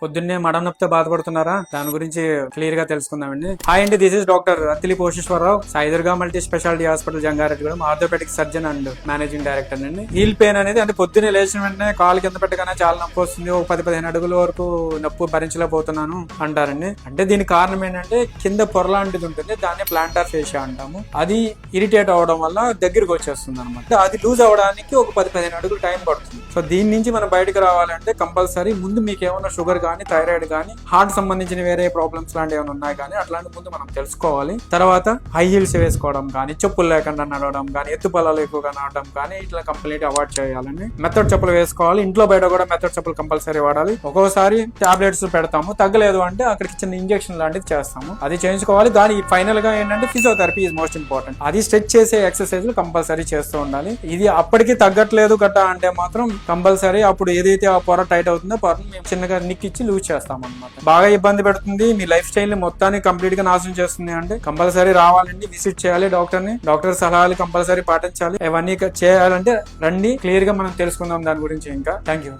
పొద్దున్నే మడం నొప్పితో బాధపడుతున్నారా? దాని గురించి క్లియర్ గా తెలుసుకుందామండి. హాయ్ అండి, this is doctor Attili Posheswararao, Saidurga multi speciality hospital, Jangareddygudem, orthopaedic surgeon and managing director అండి. హీల్ పెయిన్ అనేది అంటే పొద్దున్నే లేచిన వెంటనే కాలు కింద పెట్టగానే చాలా నొప్పి వస్తుంది, ఒక 10-15 అడుగుల వరకు నొప్పి భరించలేకపోతున్నాను అంటారండి. అంటే దీనికి కారణం ఏంటంటే కింద పొర లాంటిది ఉంటుంది, దాన్ని ప్లాంటార్ ఫేషియా అంటాము. అది ఇరిటేట్ అవడం వల్ల దగ్గరికి వచ్చేస్తుంది అనమాట. అది లూజ్ అవడానికి ఒక 10-15 అడుగులు టైం పడుతుంది. సో దీని నుంచి మనం బయటకు రావాలంటే కంపల్సరీ ముందు మీకు ఏమైనా షుగర్ కానీ, థైరాయిడ్ కానీ, హార్ట్ సంబంధించిన వేరే ప్రాబ్లమ్స్ లాంటివి ఏమైనా ఉన్నాయి కానీ అట్లాంటి ముందు మనం తెలుసుకోవాలి. తర్వాత హై హీల్స్ వేసుకోవడం కానీ, చెప్పులు లేకుండా నడవడం కానీ, ఎత్తు పొలాలు ఎక్కువగా నడవడం కానీ ఇట్లా కంప్లీట్ అవాయిడ్ చేయాలని. మెథడ్ చెప్పులు వేసుకోవాలి. ఇంట్లో బయట కూడా మెథడ్ చెప్పులు కంపల్సరీ వాడాలి. ఒక్కోసారి టాబ్లెట్స్ పెడతాము, తగ్గలేదు అంటే అక్కడికి చిన్న ఇంజెక్షన్ లాంటిది చేస్తాము, అది చేయించుకోవాలి. కానీ ఫైనల్ గా ఏంటంటే ఫిజియోథెరపీ ఈజ్ మోస్ట్ ఇంపార్టెంట్. అది స్ట్రెచ్ చేసే ఎక్సర్సైజ్లు కంపల్సరీ చేస్తూ ఉండాలి. ఇది అప్పటికి తగ్గట్లేదు గట్టా అంటే మాత్రం కంపల్సరీ అప్పుడు ఏదైతే ఆ పొర టైట్ అవుతుందో పొరను మేము చిన్నగా నిక్కిచ్చి లూజ్ చేస్తాం అనమాట. బాగా ఇబ్బంది పెడుతుంది, మీ లైఫ్ స్టైల్ ని మొత్తాన్ని కంప్లీట్ గా నాశనం చేస్తుంది అంటే కంపల్సరీ రావాలండి, విజిట్ చేయాలి డాక్టర్ ని. డాక్టర్ సలహాలు కంపల్సరీ పాటించాలి. ఇవన్నీ చేయాలంటే రండి, క్లియర్ గా మనం తెలుసుకుందాం దాని గురించి. ఇంకా థ్యాంక్ యూ.